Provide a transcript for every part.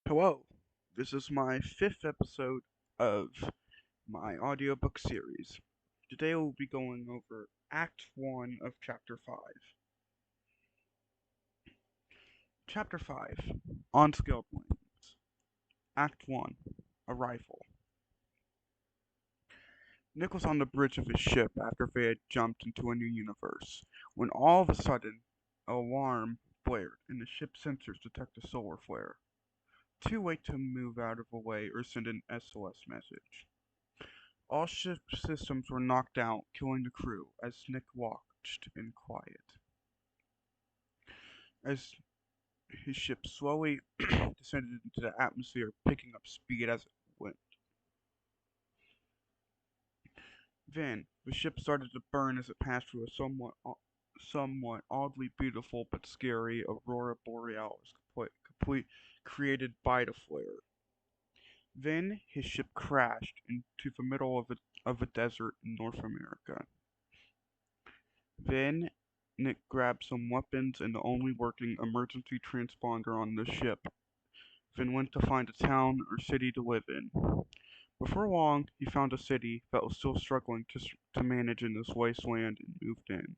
Hello, this is my fifth episode of my audiobook series. Today we'll be going over Act 1 of Chapter 5. Chapter 5 Unskilled Wings. Act 1 Arrival. Nick was on the bridge of his ship after they had jumped into a new universe, when all of a sudden, an alarm blared and the ship's sensors detect a solar flare. Too late to move out of the way or send an SOS message. All ship systems were knocked out, killing the crew as Nick watched in quiet. As his ship slowly descended into the atmosphere, picking up speed as it went. Then, the ship started to burn as it passed through a somewhat oddly beautiful but scary aurora borealis created by the flare. Then, his ship crashed into the middle of a desert in North America. Then Nick grabbed some weapons and the only working emergency transponder on the ship, then went to find a town or city to live in. Before long, he found a city that was still struggling to manage in this wasteland and moved in.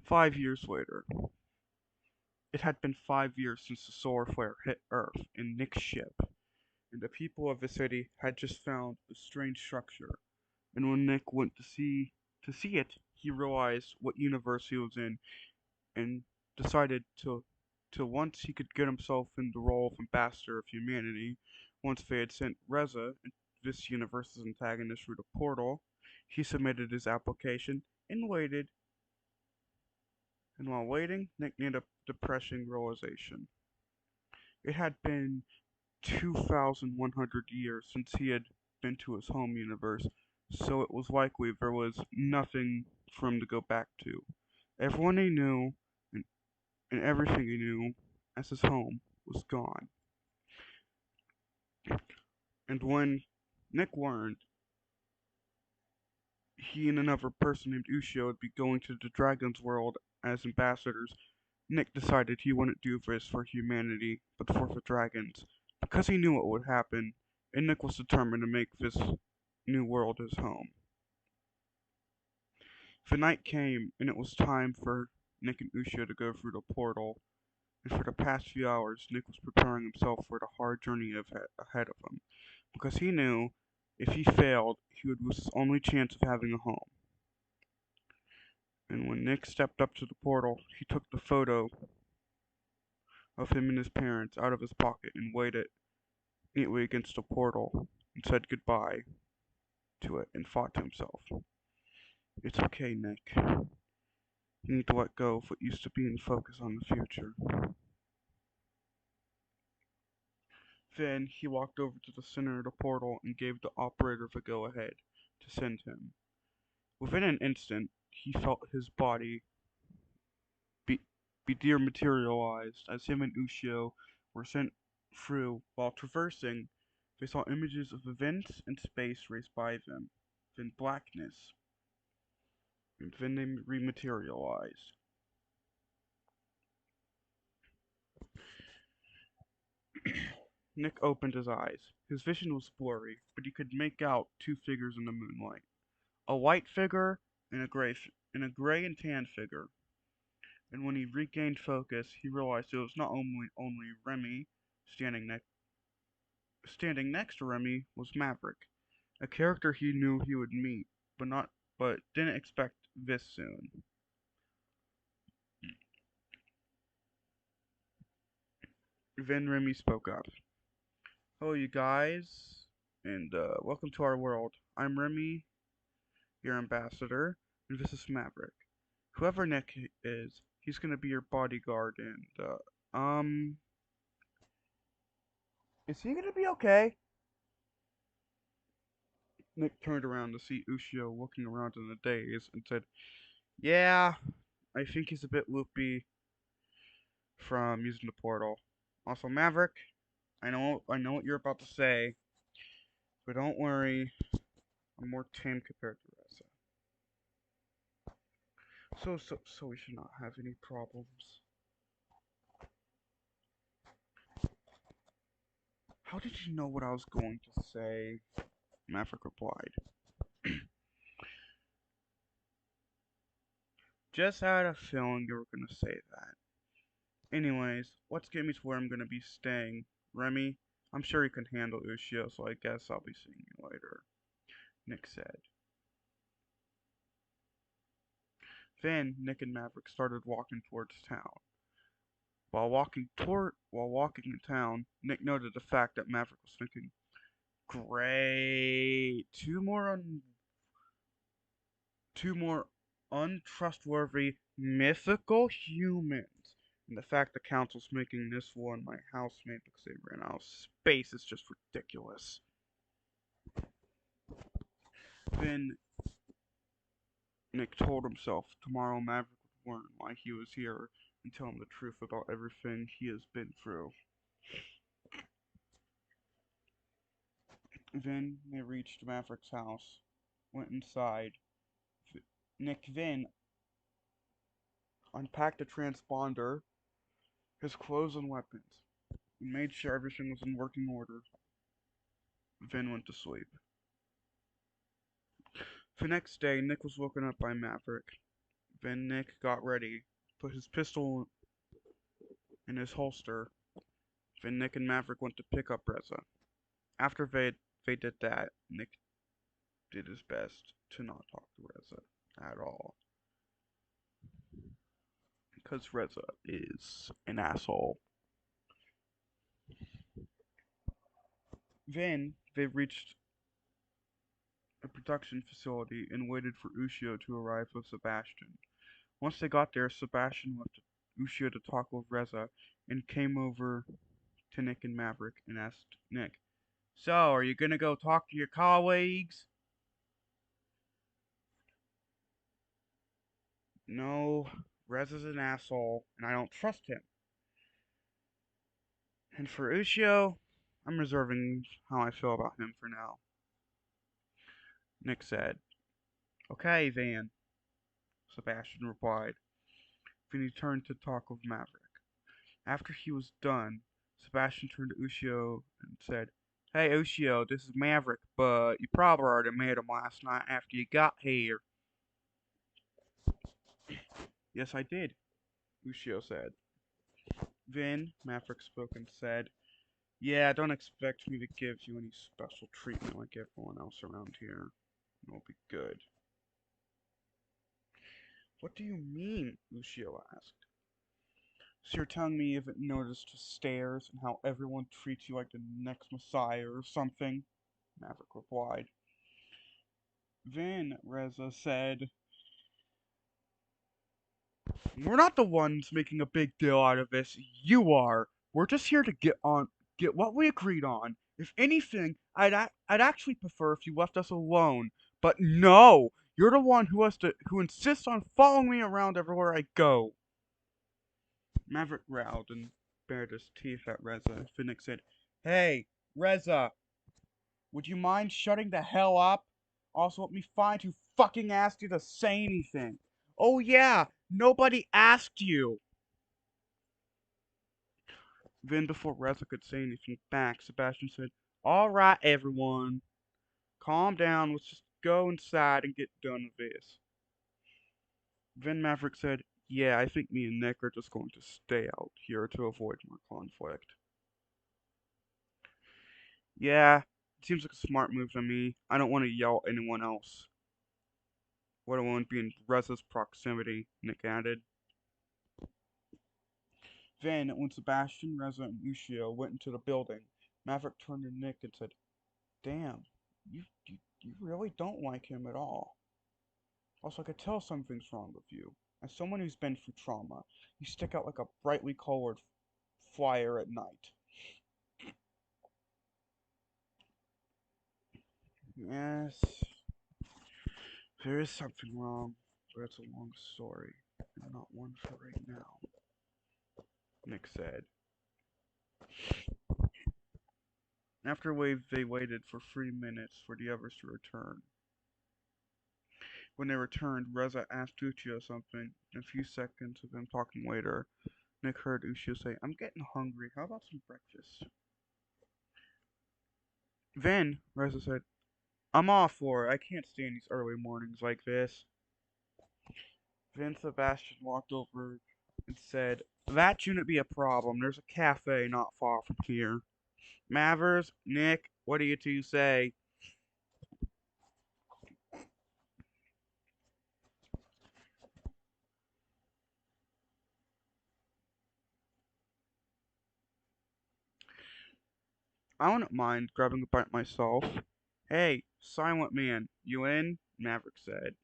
5 years later. It had been 5 years since the solar flare hit Earth in Nick's ship, and the people of the city had just found a strange structure. And when Nick went to see it, he realized what universe he was in and decided to once he could get himself in the role of ambassador of humanity, once they had sent Reza, this universe's antagonist, through the portal, he submitted his application and waited. And while waiting, Nick made a depressing realization. It had been 2,100 years since he had been to his home universe, so it was likely there was nothing for him to go back to. Everyone he knew and, and everything he knew as his home was gone. And when Nick learned he and another person named Ushio would be going to the Dragon's World as ambassadors, Nick decided he wouldn't do this for humanity, but for the dragons, because he knew what would happen, and Nick was determined to make this new world his home. The night came, and it was time for Nick and Ushio to go through the portal, and for the past few hours Nick was preparing himself for the hard journey ahead of him, because he knew if he failed, he would lose his only chance of having a home. And when Nick stepped up to the portal, he took the photo of him and his parents out of his pocket and weighed it neatly against the portal and said goodbye to it and thought to himself, "It's okay, Nick. You need to let go of what used to be and focus on the future." Then he walked over to the center of the portal and gave the operator the go-ahead to send him. Within an instant, he felt his body be, be dematerialized as him and Ushio were sent through. While traversing, they saw images of events and space race by them, then blackness, and then they rematerialized. Nick opened his eyes. His vision was blurry, but he could make out two figures in the moonlight: a white figure and a gray and tan figure. And when he regained focus, he realized it was not only Remy. Standing next to Remy was Maverick, a character he knew he would meet, but didn't expect this soon. Then Remy spoke up. "Hello, you guys, and welcome to our world. I'm Remy, your ambassador, and this is Maverick. Whoever Nick is, he's gonna be your bodyguard, and is he gonna be okay?" Nick turned around to see Ushio looking around in a daze and said, "Yeah, I think he's a bit loopy from using the portal. Also, Maverick, I know what you're about to say, but don't worry, I'm more tame compared to Reza. So we should not have any problems." did you know what I was going to say? Maverick replied. Just had a feeling you were gonna say that. Anyways, let's get me to where I'm gonna be staying. Remy, I'm sure you can handle Ushio, so I guess I'll be seeing you later, Nick said. Then Nick and Maverick started walking towards town. While walking in town, Nick noted the fact that Maverick was thinking, "Great, two more untrustworthy mythical humans. And the fact the council's making this one my housemate because they ran out of space is just ridiculous." Then Nick told himself tomorrow Maverick would learn why he was here and tell him the truth about everything he has been through. Then they reached Maverick's house, went inside. Nick then unpacked the transponder, his clothes and weapons, and made sure everything was in working order. Then went to sleep. The next day, Nick was woken up by Maverick. Then Nick got ready, put his pistol in his holster. Then Nick and Maverick went to pick up Reza. After they did that, Nick did his best to not talk to Reza at all, because Reza is an asshole. Then they reached a production facility and waited for Ushio to arrive with Sebastian. Once they got there, Sebastian left Ushio to talk with Reza and came over to Nick and Maverick and asked Nick, "So, are you gonna go talk to your colleagues?" "No, Reza's an asshole, and I don't trust him. And for Ushio, I'm reserving how I feel about him for now," Nick said. "Okay, Van," Sebastian replied. Then he turned to talk with Maverick. After he was done, Sebastian turned to Ushio and said, "Hey Ushio, this is Maverick, but you probably already met him last night after you got here." "Yes, I did," Ushio said. Then Maverick spoke and said, "Yeah, don't expect me to give you any special treatment like everyone else around here. It'll be good." "What do you mean?" Ushio asked. "So you're telling me you haven't noticed the stairs and how everyone treats you like the next messiah or something?" Maverick replied. Then Reza said, "We're not the ones making a big deal out of this. You are. We're just here to get what we agreed on. If anything, I'd actually prefer if you left us alone. But no, you're the one who insists on following me around everywhere I go." Maverick growled and bared his teeth at Reza. Finnick said, "Hey, Reza, would you mind shutting the hell up? Also, let me find who fucking asked you to say anything." "Oh yeah, nobody asked you." Then, before Reza could say anything back, Sebastian said, "Alright, everyone, calm down. Let's just go inside and get done with this." Then Maverick said, "Yeah, I think me and Nick are just going to stay out here to avoid more conflict." "Yeah, it seems like a smart move to me. I don't want to yell at anyone else. Let alone be in Reza's proximity," Nick added. Then, when Sebastian, Reza, and Ushio went into the building, Maverick turned to Nick and said, "Damn, you really don't like him at all. Also, I could tell something's wrong with you. As someone who's been through trauma, you stick out like a brightly colored flyer at night." "Yes, there is something wrong, but it's a long story, and not one for right now," Nick said. After they waited for 3 minutes for the others to return. When they returned, Reza asked Uchiha something. In a few seconds of them talking later, Nick heard Uchiha say, "I'm getting hungry. How about some breakfast?" Then Reza said, I'm all for it. I can't stand these early mornings like this. Then Sebastian walked over and said, that shouldn't be a problem. There's a cafe not far from here. Mavers, Nick, what do you two say? I wouldn't mind grabbing a bite myself. Hey, Silent Man, you in? Maverick said.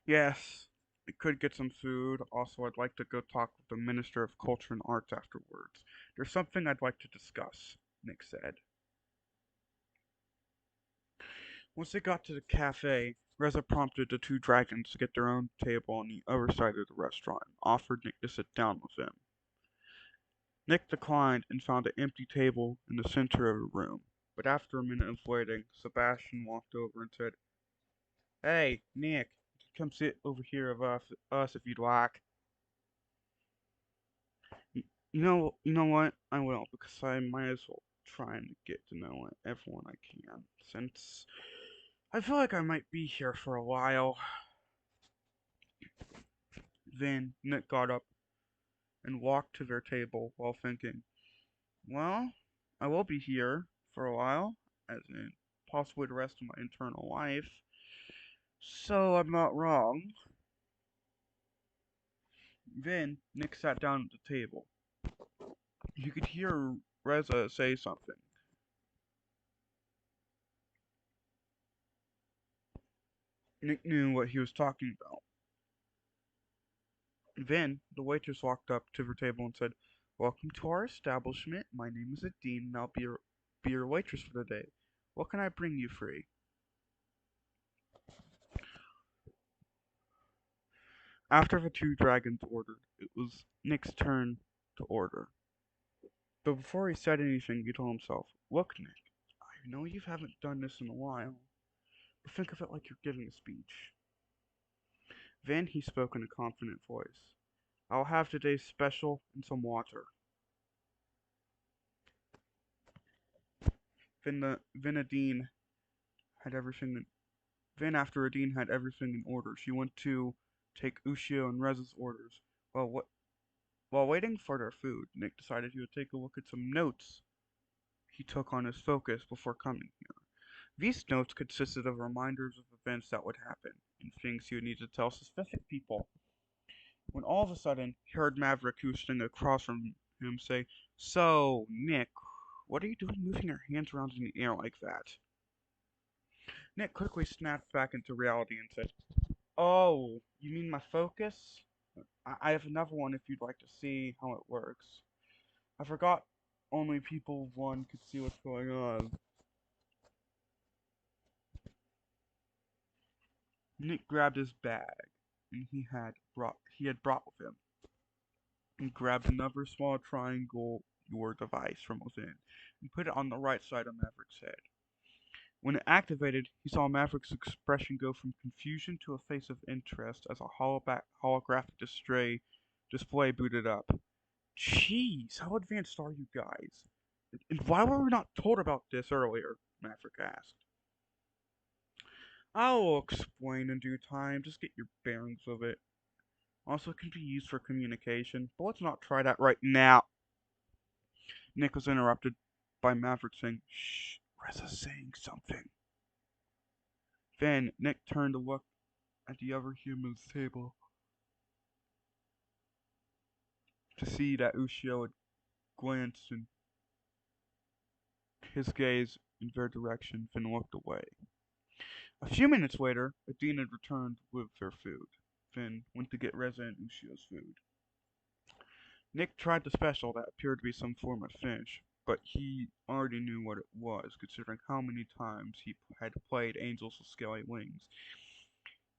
Yes, I could get some food. Also, I'd like to go talk with the Minister of Culture and Arts afterwards. There's something I'd like to discuss, Nick said. Once they got to the cafe, Reza prompted the two dragons to get their own table on the other side of the restaurant and offered Nick to sit down with him. Nick declined and found an empty table in the center of the room. But after a minute of waiting, Sebastian walked over and said, hey, Nick, come sit over here with us if you'd like. You know what? I will, because I might as well try and get to know everyone I can, since I feel like I might be here for a while. Then Nick got up and walked to their table while thinking, well, I will be here for a while, as in possibly the rest of my internal life, so I'm not wrong. Then Nick sat down at the table. You could hear Reza say something. Nick knew what he was talking about. Then the waitress walked up to her table and said, welcome to our establishment. My name is Adine, and I'll be your waitress for the day. What can I bring you free? After the two dragons ordered, it was Nick's turn to order. But before he said anything, he told himself, look, Nick, I know you haven't done this in a while, but think of it like you're giving a speech. Then he spoke in a confident voice. I'll have today's special and some water. Then Adine had everything. Then after Adine had everything in order, she went to take Ushio and Reza's orders. While waiting for their food, Nick decided he would take a look at some notes he took on his focus before coming here. These notes consisted of reminders of events that would happen and things he would need to tell specific people. When all of a sudden he heard Maverick, who was sitting across from him, say, so, Nick, what are you doing moving your hands around in the air like that? Nick quickly snapped back into reality and said, oh, you mean my focus? I have another one if you'd like to see how it works. I forgot only people of one could see what's going on. Nick grabbed his bag and he had brought with him and grabbed another small triangle your device from within and put it on the right side of Maverick's head. When it activated, he saw Maverick's expression go from confusion to a face of interest as a holographic display booted up. Jeez, how advanced are you guys? And why were we not told about this earlier? Maverick asked. I'll explain in due time, just get your bearings of it. Also, it can be used for communication, but let's not try that right now. Nick was interrupted by Maverick saying, shh, Reza's saying something. Then Nick turned to look at the other human's table to see that Ushio had glanced in his gaze in their direction, then looked away. A few minutes later, Adina returned with their food, then went to get Reza and Ushio's food. Nick tried the special that appeared to be some form of fish, but he already knew what it was, considering how many times he had played Angels with Scaly Wings,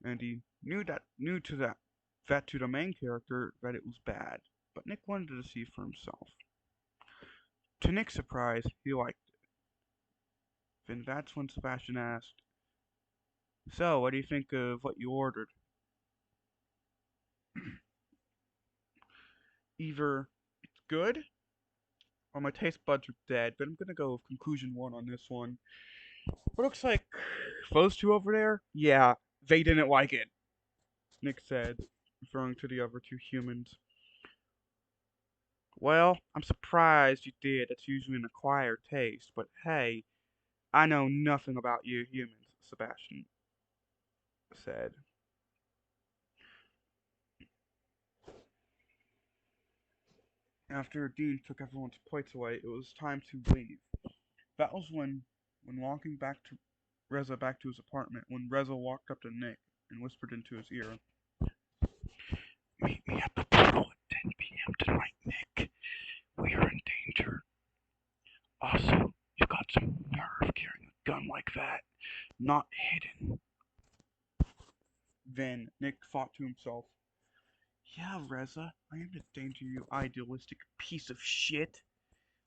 and he knew to the main character that it was bad, but Nick wanted to see for himself. To Nick's surprise, he liked it. Then that's when Sebastian asked, so, what do you think of what you ordered? Either it's good, Well, my taste buds are dead, but I'm gonna go with conclusion one on this one. It looks like those two over there, yeah, they didn't like it, Nick said, referring to the other two humans. Well, I'm surprised you did. That's usually an acquired taste, but hey, I know nothing about you humans, Sebastian said. After Dean took everyone's plates away, it was time to leave. That was when walking back to Reza back to his apartment, when Reza walked up to Nick and whispered into his ear, "Meet me at the portal at 10 p.m. tonight, Nick. We are in danger. Also, you've got some nerve carrying a gun like that, not hidden." Then Nick thought to himself, "Yeah, Reza, I am in danger, you idealistic piece of shit.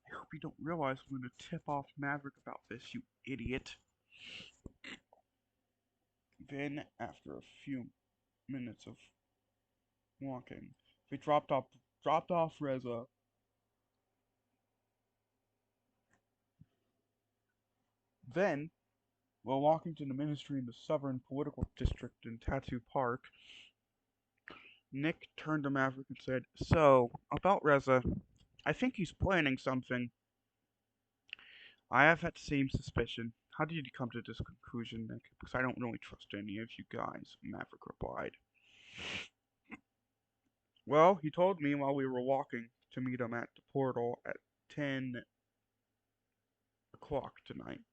I hope you don't realize I'm going to tip off Maverick about this, you idiot." Then, after a few minutes of walking, they dropped off Reza. Then, while walking to the ministry in the Southern Political District in Tattoo Park, Nick turned to Maverick and said, "So, about Reza, I think he's planning something. I have that same suspicion. How did you come to this conclusion, Nick? Because I don't really trust any of you guys," Maverick replied. "Well, he told me while we were walking to meet him at the portal at 10 o'clock tonight.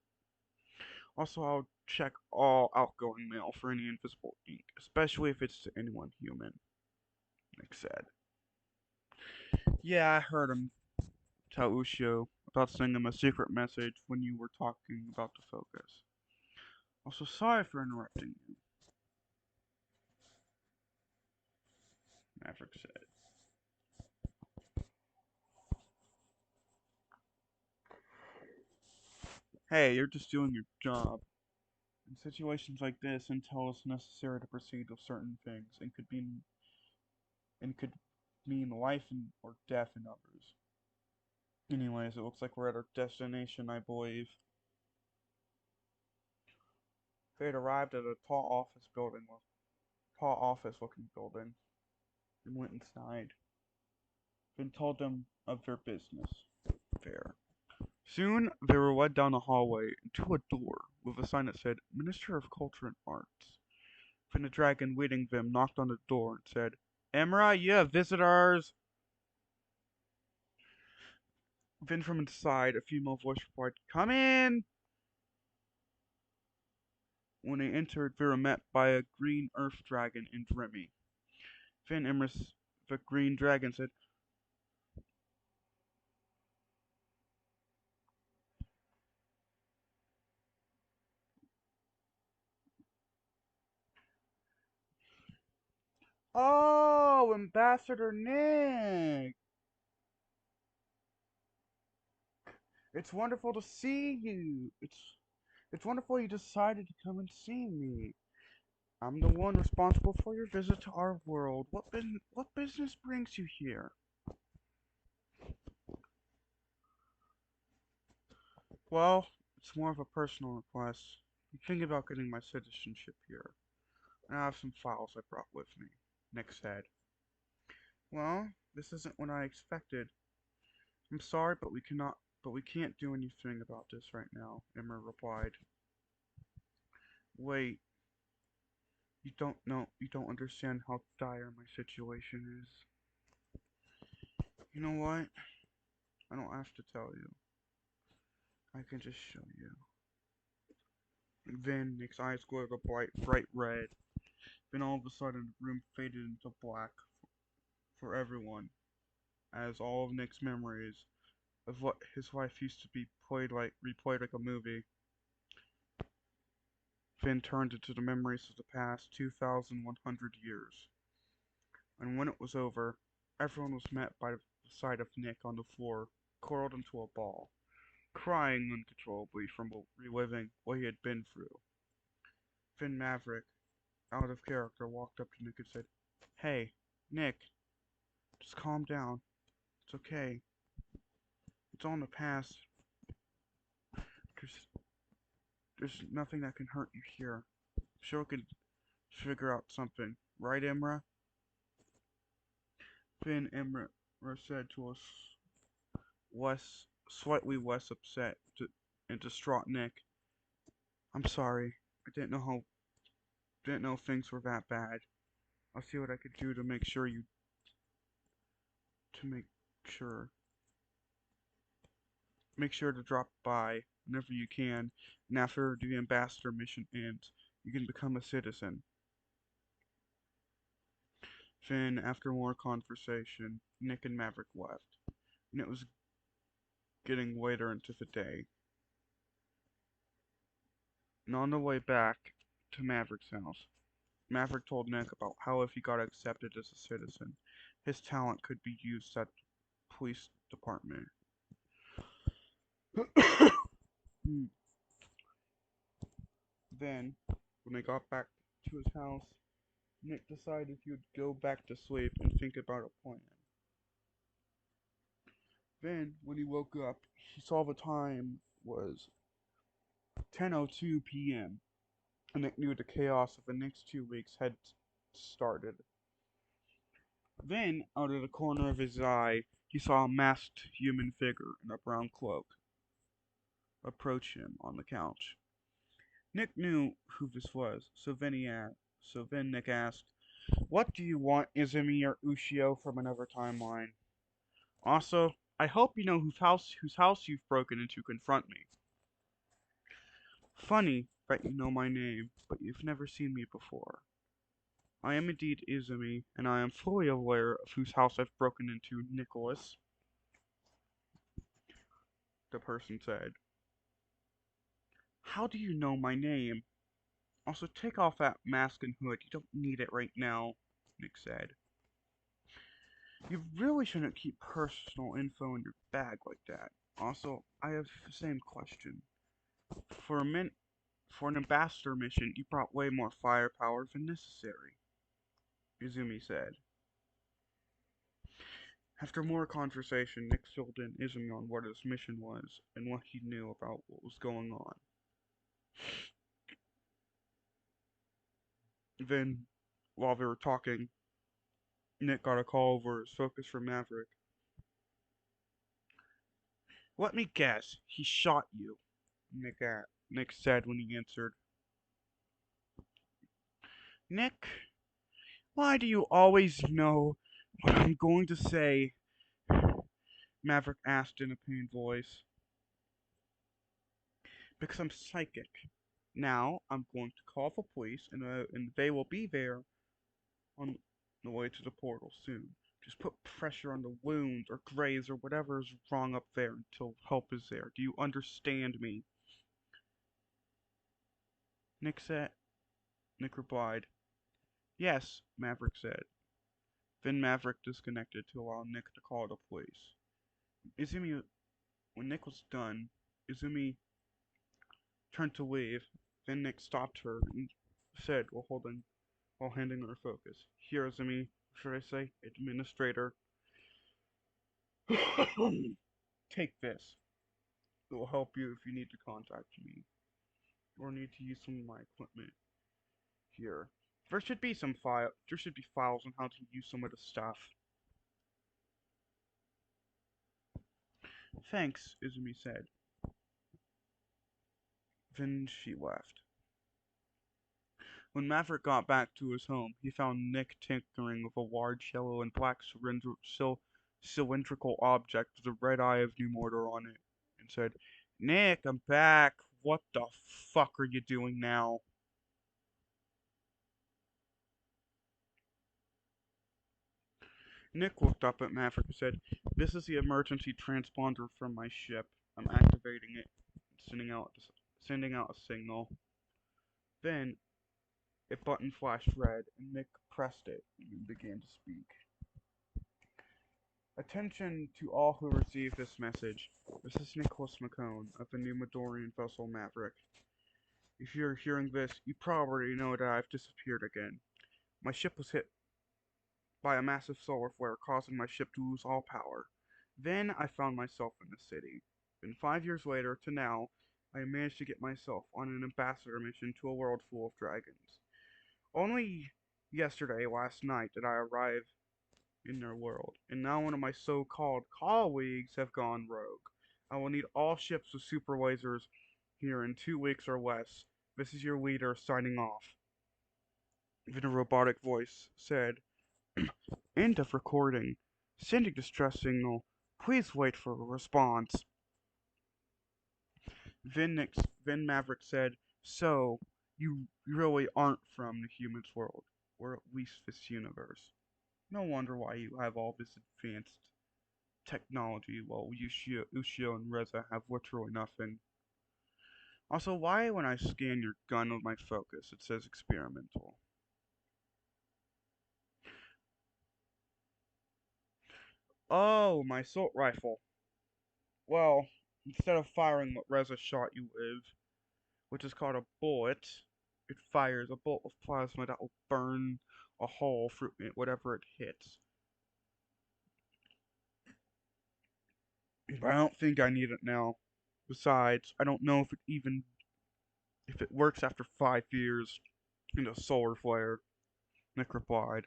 Also, I'll check all outgoing mail for any invisible ink, especially if it's to anyone human," Nick said. "Yeah, I heard him tell Ushio about sending him a secret message when you were talking about the focus. Also, sorry for interrupting you," Maverick said. "Hey, you're just doing your job. In situations like this, intel is necessary to proceed with certain things, and could mean life or death in others. Anyways, it looks like we're at our destination, I believe." They had arrived at a tall office-looking building, and went inside. Then told them of their business there. Soon they were led down a hallway to a door with a sign that said Minister of Culture and Arts. Then a dragon waiting them knocked on the door and said, "Emra, you have visitors." Then from inside, a female voice replied, "Come in." When they entered, they were met by a green earth dragon and Remy. Then Emrys, the green dragon, said, "Oh, Ambassador Nick! It's wonderful to see you. It's wonderful you decided to come and see me. I'm the one responsible for your visit to our world. What business brings you here?" "Well, it's more of a personal request. I'm thinking about getting my citizenship here, and I have some files I brought with me," Nick said. "Well, this isn't what I expected. I'm sorry, but we can't do anything about this right now," Emma replied. "Wait, you don't understand how dire my situation is. You know what? I don't have to tell you. I can just show you." Then Nick's eyes glowed a bright red. Then all of a sudden, the room faded into black for everyone, as all of Nick's memories of what his life used to be replayed like a movie, then turned into the memories of the past 2,100 years. And when it was over, everyone was met by the sight of Nick on the floor, curled into a ball, crying uncontrollably from reliving what he had been through. Then Maverick, out of character, walked up to Nick and said, "Hey, Nick, just calm down. It's okay. It's all in the past. There's, there's nothing that can hurt you here. Sure we could figure out something. Right, Imra? Finn Imra said to us, slightly less upset and distraught Nick. I'm sorry. I didn't know things were that bad. I'll see what I could do to make sure to drop by whenever you can, and after the ambassador mission ends, you can become a citizen. Then, after more conversation, Nick and Maverick left, and it was getting later into the day. And on the way back to Maverick's house, Maverick told Nick about how if he got accepted as a citizen, his talent could be used at the police department. Then, when they got back to his house, Nick decided he would go back to sleep and think about a plan. Then, when he woke up, he saw the time was 10:02 p.m. and Nick knew the chaos of the next 2 weeks had started. Then, out of the corner of his eye, he saw a masked human figure in a brown cloak approach him on the couch. Nick knew who this was, so then Nick asked, "What do you want, Izumi or Ushio from another timeline? Also, I hope you know whose house you've broken into. Confront me." "Funny that you know my name, but you've never seen me before. I am indeed Izumi, and I am fully aware of whose house I've broken into, Nicholas," the person said. "How do you know my name? Also, take off that mask and hood. You don't need it right now," Nick said. "You really shouldn't keep personal info in your bag like that. Also, I have the same question. For a min for an ambassador mission, you brought way more firepower than necessary," Izumi said. After more conversation, Nick filled in Izumi on what his mission was and what he knew about what was going on. Then, while they were talking, Nick got a call over his focus from Maverick. "Let me guess, he shot you," Nick said when he answered. "Nick, why do you always know what I'm going to say?" Maverick asked in a pained voice. "Because I'm psychic. Now, I'm going to call the police, and they will be there on the way to the portal soon. Just put pressure on the wounds or graze or whatever is wrong up there until help is there. Do you understand me?" Nick said. Nick replied. "Yes," Maverick said. Then Maverick disconnected to allow Nick to call the police. Izumi, when Nick was done, Izumi turned to leave. Then Nick stopped her and said, while handing her focus, "Here, Izumi, should I say, administrator, take this. It will help you if you need to contact me or need to use some of my equipment here. There should be files on how to use some of the stuff." "Thanks," Izumi said. Then she left. When Maverick got back to his home, he found Nick tinkering with a large yellow and black cylindrical object with a red eye of new mortar on it, and said, "Nick, I'm back. What the fuck are you doing now?" Nick looked up at Maverick and said, "This is the emergency transponder from my ship. I'm activating it, sending out a signal." Then a button flashed red, and Nick pressed it and began to speak. "Attention to all who receive this message. This is Nicholas McCone of the new Midorian vessel Maverick. If you're hearing this, you probably know that I've disappeared again. My ship was hit by a massive solar flare, causing my ship to lose all power. Then I found myself in the city. And 5 years later to now, I managed to get myself on an ambassador mission to a world full of dragons. Only yesterday, last night, did I arrive in their world, and now one of my so-called colleagues have gone rogue. I will need all ships with super lasers here in 2 weeks or less. This is your leader signing off. Then a robotic voice said, "End of recording. Sending distress signal. Please wait for a response." Then Maverick said, "So, you really aren't from the humans' world, or at least this universe. No wonder why you have all this advanced technology while Ushio and Reza have literally nothing. Also, why when I scan your gun with my focus, it says experimental?" "Oh, my assault rifle. Well, instead of firing what Reza shot you with, which is called a bullet, it fires a bolt of plasma that will burn a hole through it, whatever it hits. But I don't think I need it now. Besides, I don't know if it works after 5 years in a solar flare." Nick replied.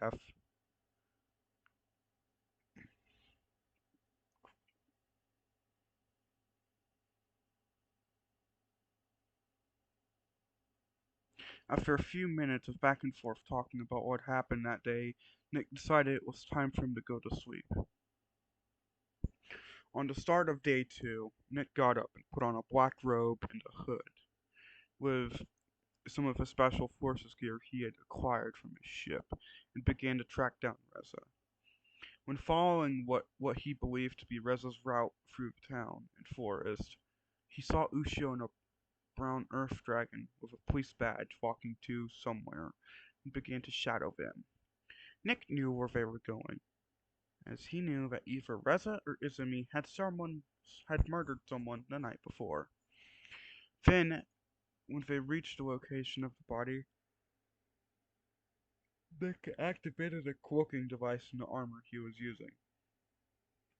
After a few minutes of back and forth talking about what happened that day, Nick decided it was time for him to go to sleep. On the start of day 2, Nick got up and put on a black robe and a hood, with some of his special forces gear he had acquired from his ship, and began to track down Reza. When following what he believed to be Reza's route through the town and forest, he saw Ushio and a brown earth dragon with a police badge walking to somewhere, and began to shadow them. Nick knew where they were going, as he knew that either Reza or Izumi had murdered someone the night before. Then, when they reached the location of the body, Nick activated a cloaking device in the armor he was using,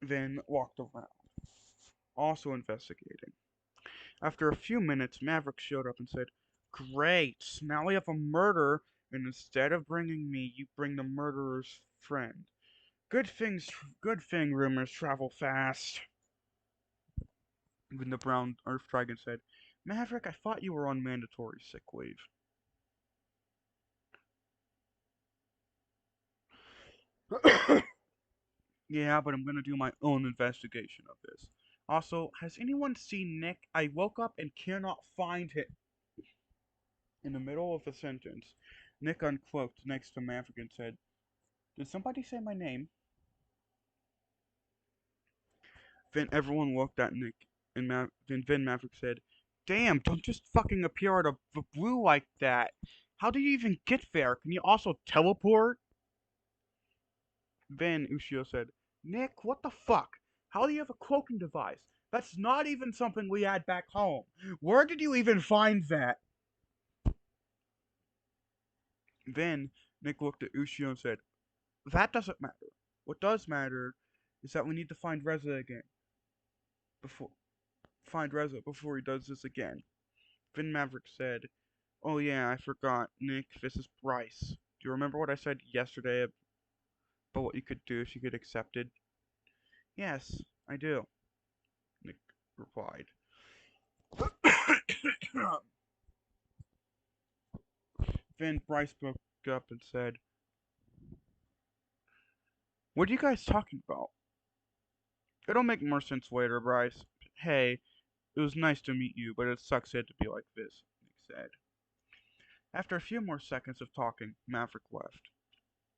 then walked around, also investigating. After a few minutes, Maverick showed up and said, "Great, now we have a murder, and instead of bringing me, you bring the murderer's friend. Good thing rumors travel fast." Then the brown earth dragon said, "Maverick, I thought you were on mandatory sick leave." "Yeah, but I'm gonna do my own investigation of this. Also, has anyone seen Nick? I woke up and cannot find him." In the middle of the sentence, Nick uncloaked next to Maverick and said, "Did somebody say my name?" Then everyone looked at Nick, and then Maverick said, "Damn, don't just fucking appear out of the blue like that. How do you even get there? Can you also teleport?" Then Ushio said, "Nick, what the fuck? How do you have a cloaking device? That's not even something we had back home. Where did you even find that?" Then Nick looked at Ushio and said, "That doesn't matter. What does matter is that we need to before find Reza before he does this again." Then Maverick said, "Oh yeah, I forgot. Nick, this is Bryce. Do you remember what I said yesterday about what you could do if you get accepted?" "Yes, I do," Nick replied. Then Bryce spoke up and said, "What are you guys talking about?" "It'll make more sense later, Bryce. Hey, it was nice to meet you, but it sucks it had to be like this," Nick said. After a few more seconds of talking, Maverick left.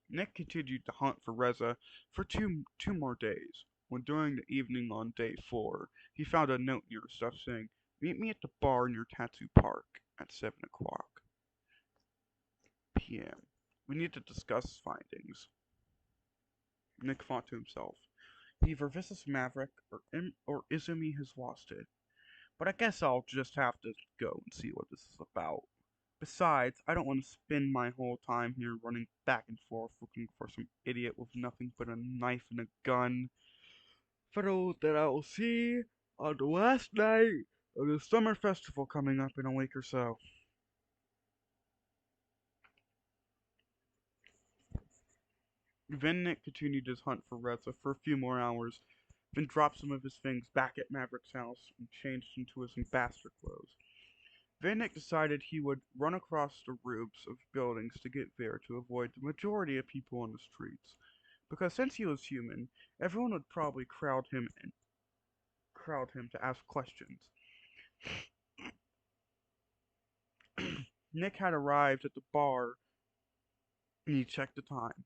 Nick continued to hunt for Reza for two more days, when during the evening on day 4, he found a note near his stuff saying, "Meet me at the bar near Tattoo Park at 7 o'clock p.m. We need to discuss findings." Nick thought to himself, either this is Maverick or Izumi has lost it. But I guess I'll just have to go and see what this is about. Besides, I don't want to spend my whole time here running back and forth looking for some idiot with nothing but a knife and a gun. Fiddle that I will see on the last night of the summer festival coming up in a week or so. Then Nick continued his hunt for Reza for a few more hours, then dropped some of his things back at Maverick's house and changed into his ambassador clothes. Then Nick decided he would run across the roofs of buildings to get there to avoid the majority of people on the streets. Because since he was human, everyone would probably crowd him to ask questions. Nick had arrived at the bar and he checked the time.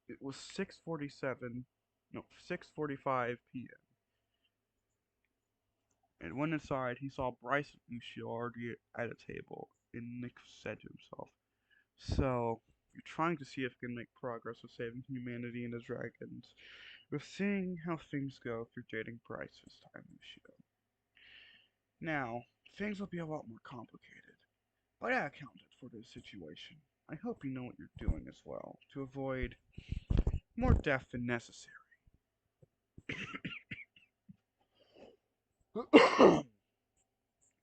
It was 6:47, no, 6:45 p.m. And when inside, he saw Bryce and Lucio already at a table, and Nick said to himself, "So, you're trying to see if you can make progress with saving humanity and the dragons. We're seeing how things go if you're dating Bryce this time, Lucio. Now, things will be a lot more complicated, but I accounted for this situation. I hope you know what you're doing as well, to avoid more death than necessary."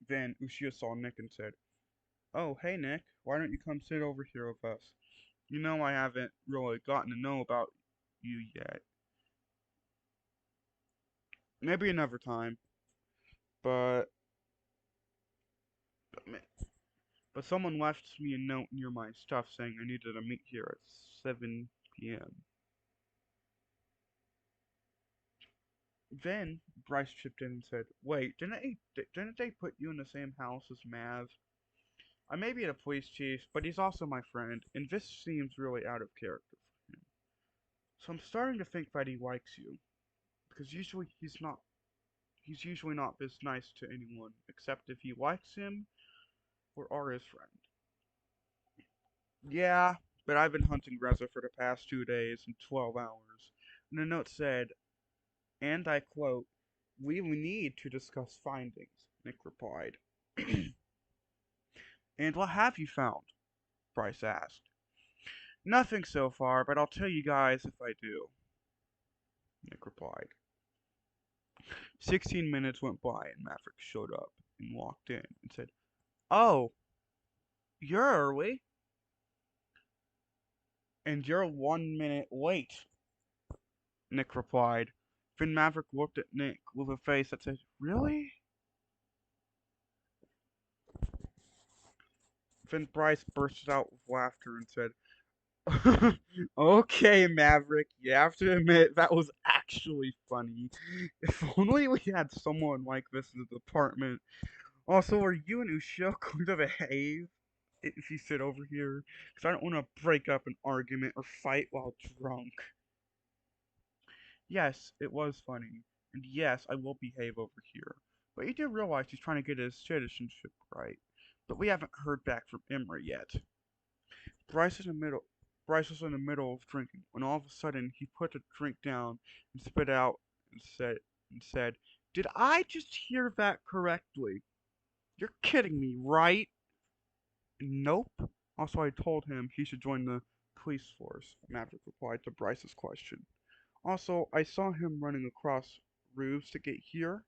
Then Ushio saw Nick and said, "Oh, hey Nick, why don't you come sit over here with us? You know I haven't really gotten to know about you yet. Maybe another time, but but someone left me a note near my stuff saying I needed to meet here at 7 p.m. Then Bryce chipped in and said, "Wait, didn't they put you in the same house as Mav? I may be the police chief, but he's also my friend, and this seems really out of character for him. So I'm starting to think that he likes you, because he's usually not this nice to anyone, except if he likes him or are his friend." "Yeah, but I've been hunting Reza for the past 2 days and 12 hours." And the note said, and I quote, "We need to discuss findings," Nick replied. "And what have you found?" Bryce asked. "Nothing so far, but I'll tell you guys if I do," Nick replied. 16 minutes went by and Maverick showed up and walked in and said, "Oh, you're early, and you're 1 minute late," Nick replied. Then Maverick looked at Nick with a face that said, "Really?" Then Bryce bursted out with laughter and said, "Okay, Maverick, you have to admit that was actually funny. If only we had someone like this in the department. Also, are you and Ushio going to behave if you sit over here? Because I don't want to break up an argument or fight while drunk." "Yes, it was funny, and yes, I will behave over here. But you do realize he's trying to get his citizenship right. But we haven't heard back from Imra yet." Bryce, in the middle, Bryce was in the middle of drinking when all of a sudden he put the drink down and spit out and said, "Did I just hear that correctly? You're kidding me, right?" "Nope." Also, I told him he should join the police force, Maverick replied to Bryce's question. "Also, I saw him running across roofs to get here,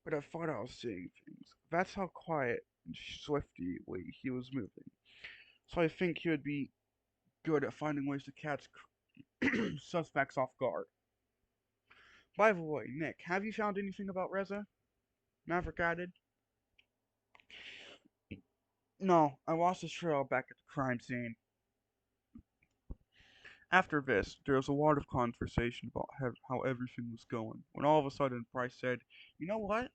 but I thought I was seeing things. That's how quiet and swiftly he was moving. So I think he would be good at finding ways to catch suspects off guard. By the way, Nick, have you found anything about Reza?" Maverick added. "No, I lost his trail back at the crime scene." After this, there was a lot of conversation about how everything was going, when all of a sudden Bryce said, "You know what?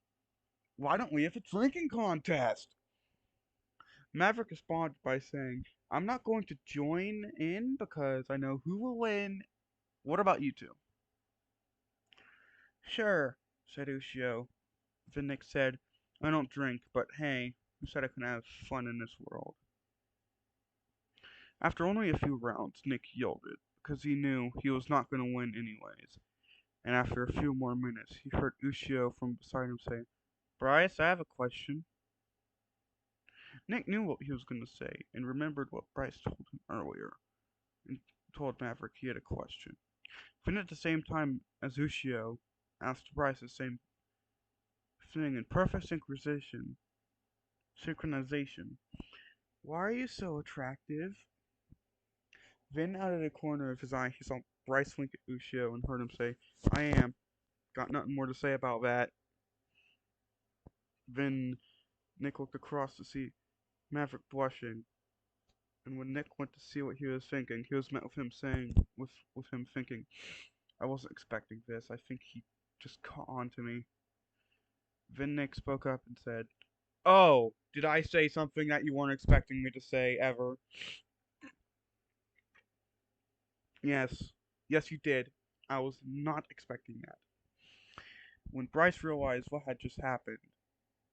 Why don't we have a drinking contest?" Maverick responded by saying, "I'm not going to join in because I know who will win. What about you two?" "Sure," said Ushio. Then Nick said, "I don't drink, but hey, who said I can have fun in this world?" After only a few rounds, Nick yielded, because he knew he was not going to win anyways. And after a few more minutes, he heard Ushio from beside him say, "Bryce, I have a question." Nick knew what he was going to say, and remembered what Bryce told him earlier, and told Maverick he had a question. Then at the same time as Ushio, asked Bryce the same thing in perfect synchronization. Why are you so attractive? Then out of the corner of his eye, he saw Bryce wink at Ushio and heard him say, I am. Got nothing more to say about that. Then Nick looked across to see Maverick blushing, and when Nick went to see what he was thinking, he was met with him saying, with him thinking, I wasn't expecting this. I think he just caught on to me. Then Nick spoke up and said, Oh, did I say something that you weren't expecting me to say ever? Yes. Yes, you did. I was not expecting that. When Bryce realized what had just happened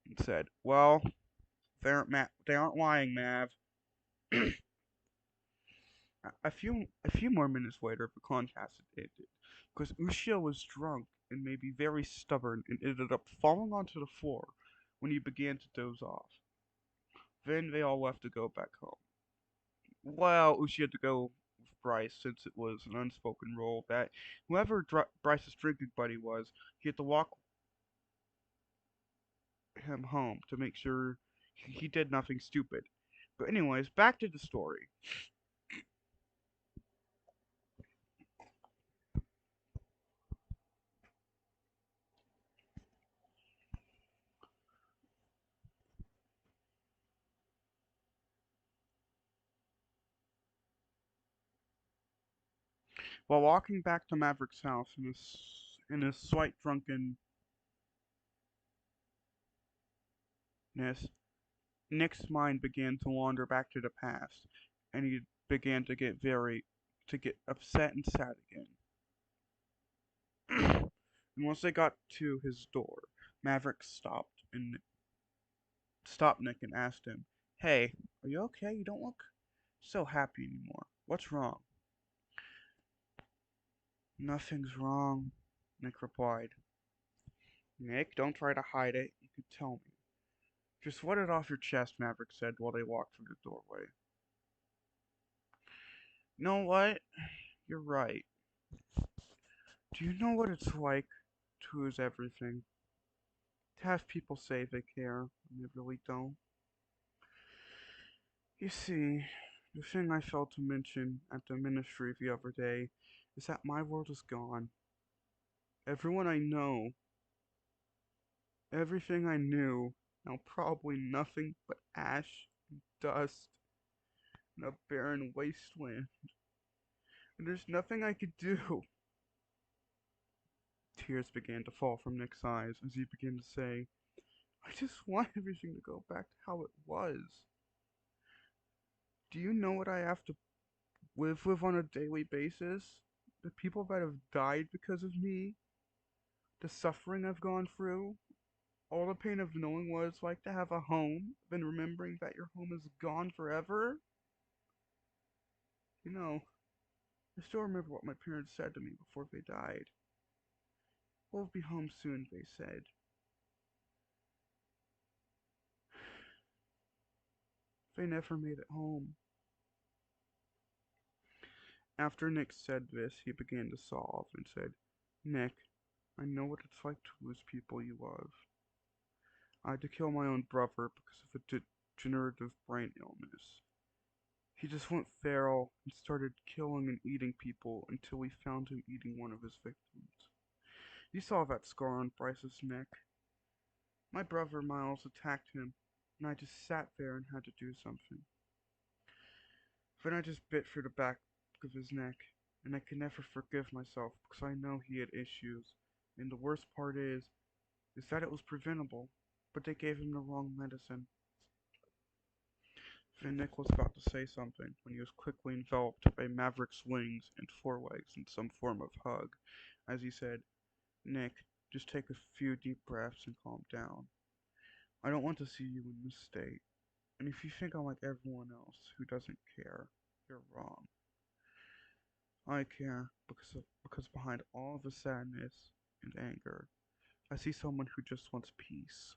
and said, Well, they aren't lying, Mav. A few more minutes later, the contest ended, because Ushio was drunk and maybe very stubborn and ended up falling onto the floor when he began to doze off. Then they all left to go back home. Well, Ushio had to go with Bryce since it was an unspoken rule that whoever Bryce's drinking buddy was, he had to walk him home to make sure he did nothing stupid. But anyways, back to the story. While walking back to Maverick's house in his slight drunkenness, Nick's mind began to wander back to the past, and he began to get upset and sad again. And once they got to his door, Maverick stopped Nick and asked him, "Hey, are you okay? You don't look so happy anymore. What's wrong?" "Nothing's wrong," Nick replied. "Nick, don't try to hide it. You can tell me." "Just let it off your chest," Maverick said while they walked through the doorway. "You know what? You're right. Do you know what it's like to lose everything? To have people say they care when they really don't? You see, the thing I failed to mention at the ministry the other day is that my world is gone. Everyone I know, everything I knew, now probably nothing but ash and dust and a barren wasteland. And there's nothing I could do." Tears began to fall from Nick's eyes as he began to say, "I just want everything to go back to how it was. Do you know what I have to live with on a daily basis? The people that have died because of me? The suffering I've gone through? All the pain of knowing what it's like to have a home, then remembering that your home is gone forever? You know, I still remember what my parents said to me before they died. We'll be home soon, they said. They never made it home." After Nick said this, he began to sob and said, "Nick, I know what it's like to lose people you love. I had to kill my own brother because of a degenerative brain illness. He just went feral and started killing and eating people until we found him eating one of his victims. You saw that scar on Bryce's neck. My brother Miles attacked him, and I just sat there and had to do something. Then I just bit through the back of his neck, and I can never forgive myself because I know he had issues. And the worst part is that it was preventable, but they gave him the wrong medicine." Then Nick was about to say something when he was quickly enveloped by Maverick's wings and forelegs in some form of hug, as he said, "Nick, just take a few deep breaths and calm down. I don't want to see you in this state. And if you think I'm like everyone else who doesn't care, you're wrong. I care because behind all the sadness and anger, I see someone who just wants peace."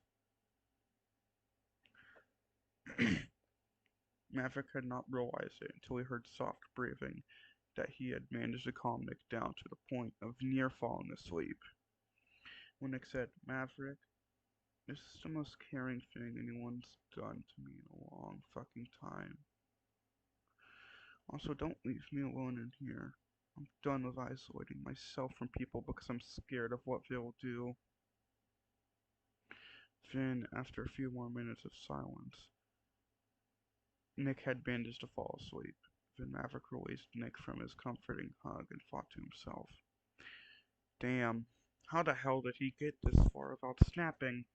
Maverick had not realized it until he heard soft breathing that he had managed to calm Nick down to the point of near falling asleep. When Nick said, Maverick, this is the most caring thing anyone's done to me in a long fucking time. Also, don't leave me alone in here. I'm done with isolating myself from people because I'm scared of what they'll do. Then, after a few more minutes of silence, Nick had bandaged to fall asleep. Then Maverick released Nick from his comforting hug and thought to himself, damn, how the hell did he get this far without snapping?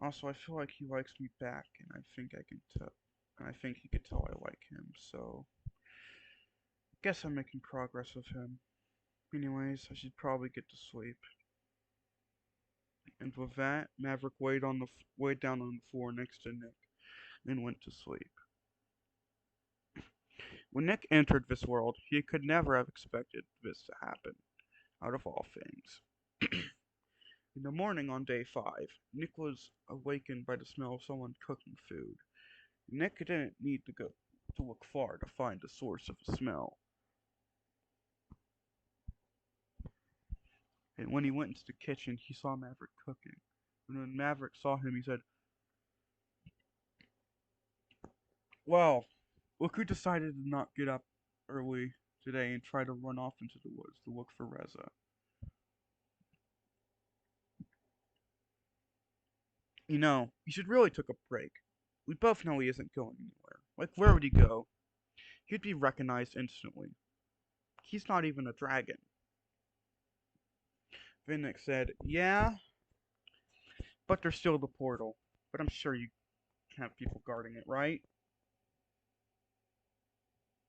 Also, I feel like he likes me back, and I think I can tell. And I think he could tell I like him, so guess I'm making progress with him. Anyways, I should probably get to sleep. And with that, Maverick laid down on the floor next to Nick and went to sleep. When Nick entered this world, he could never have expected this to happen, out of all things. In the morning on day 5, Nick was awakened by the smell of someone cooking food. Nick didn't need to go to look far to find the source of the smell. And when he went into the kitchen, he saw Maverick cooking. And when Maverick saw him, he said, well, look who decided to not get up early today and try to run off into the woods to look for Reza. You should really take a break. We both know he isn't going anywhere. Like, where would he go? He'd be recognized instantly. He's not even a dragon. Vinnick said, yeah, but there's still the portal. But I'm sure you have people guarding it, right?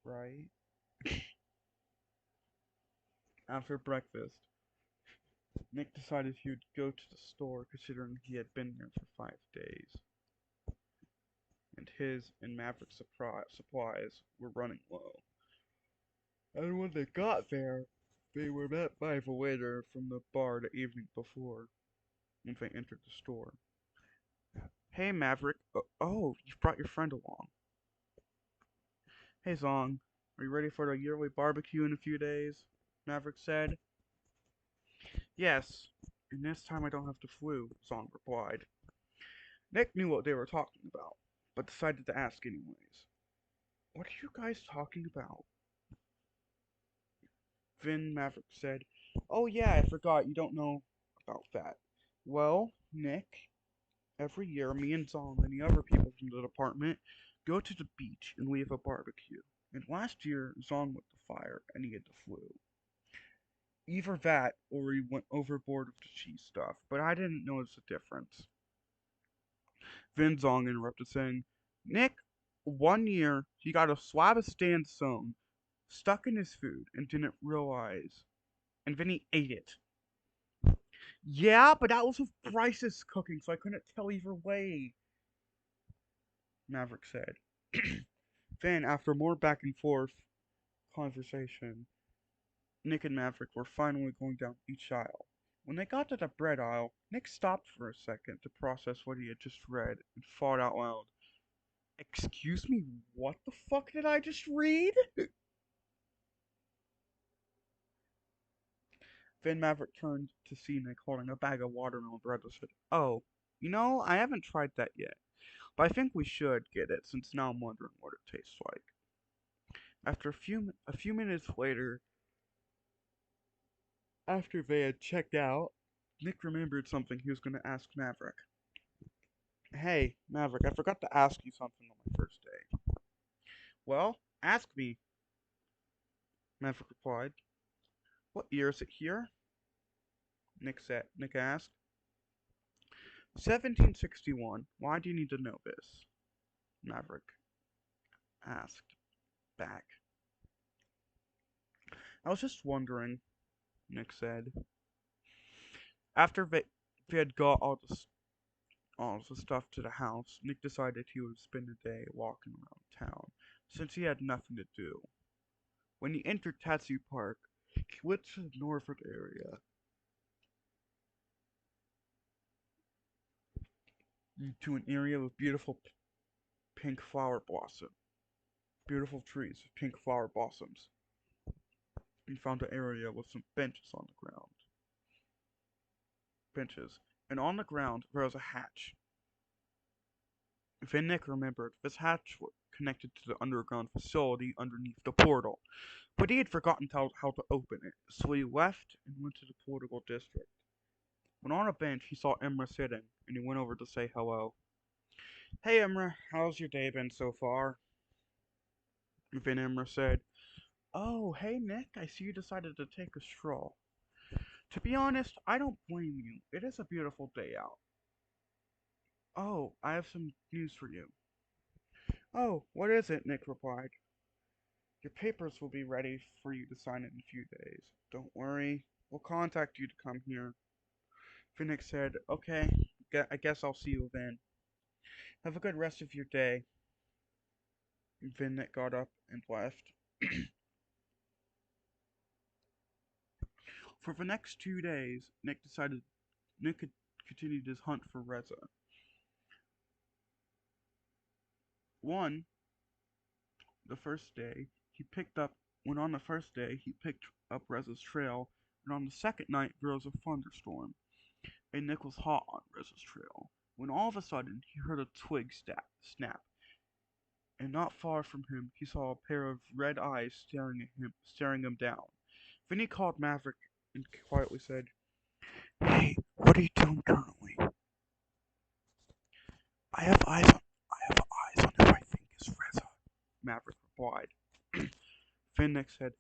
Right? After breakfast, Nick decided he would go to the store considering he had been there for 5 days. And his and Maverick's supplies were running low. And when they got there, they were met by the waiter from the bar the evening before when they entered the store. Hey Maverick, oh, you've brought your friend along. Hey Zong, are you ready for the yearly barbecue in a few days? Maverick said. Yes, and this time I don't have the flu, Zong replied. Nick knew what they were talking about, but decided to ask anyways. What are you guys talking about? Vin Maverick said, oh yeah, I forgot you don't know about that. Well, Nick, every year me and Zong and the other people from the department go to the beach and we have a barbecue. And last year, Zong lit the fire and he had the flu. Either that or he went overboard with the cheese stuff, but I didn't notice the difference. Vin Zong interrupted, saying, Nick, one year he got a swab of sandstone stuck in his food and didn't realize. And then he ate it. Yeah, but that was with Bryce's cooking, so I couldn't tell either way, Maverick said. Then, after more back and forth conversation, Nick and Maverick were finally going down each aisle. When they got to the bread aisle, Nick stopped for a second to process what he had just read and thought out loud. Excuse me, what the fuck did I just read? Then Maverick turned to see Nick holding a bag of watermelon bread and said, oh, I haven't tried that yet, but I think we should get it since now I'm wondering what it tastes like. After a few minutes later, after they had checked out, Nick remembered something he was going to ask Maverick. Hey, Maverick, I forgot to ask you something on my first day. Well, ask me, Maverick replied. What year is it here? Nick asked. 1761. Why do you need to know this? Maverick asked back. I was just wondering, Nick said. After they had got all the stuff to the house, Nick decided he would spend the day walking around town, since he had nothing to do. When he entered Tatsu Park, he went to the northern area to an area with pink flower blossom, beautiful trees with pink flower blossoms. He found an area with some benches on the ground. benches, and on the ground rose a hatch. Vinnick remembered this hatch was connected to the underground facility underneath the portal, but he had forgotten how to open it, so he left and went to the political district. When on a bench, he saw Emra sitting, and he went over to say hello. Hey Emra, how's your day been so far? Vin Emra said, Oh, hey Nick, I see you decided to take a stroll. To be honest, I don't blame you. It is a beautiful day out. Oh, I have some news for you. Oh, what is it? Nick replied. Your papers will be ready for you to sign in a few days. Don't worry, we'll contact you to come here. Phoenix said, Okay, I guess I'll see you then. Have a good rest of your day. Vinnick got up and left. For the next 2 days, Nick continued his hunt for Reza. One, the first day, he picked up when on the first day he picked up Reza's trail, and on the second night there was a thunderstorm, and Nick was hot on Reza's trail. When all of a sudden he heard a twig snap, and not far from him he saw a pair of red eyes staring him down. Then he called Maverick and quietly said, Hey, what are you doing currently? I have eyes on who I think is Reza, Maverick replied. Finnick said,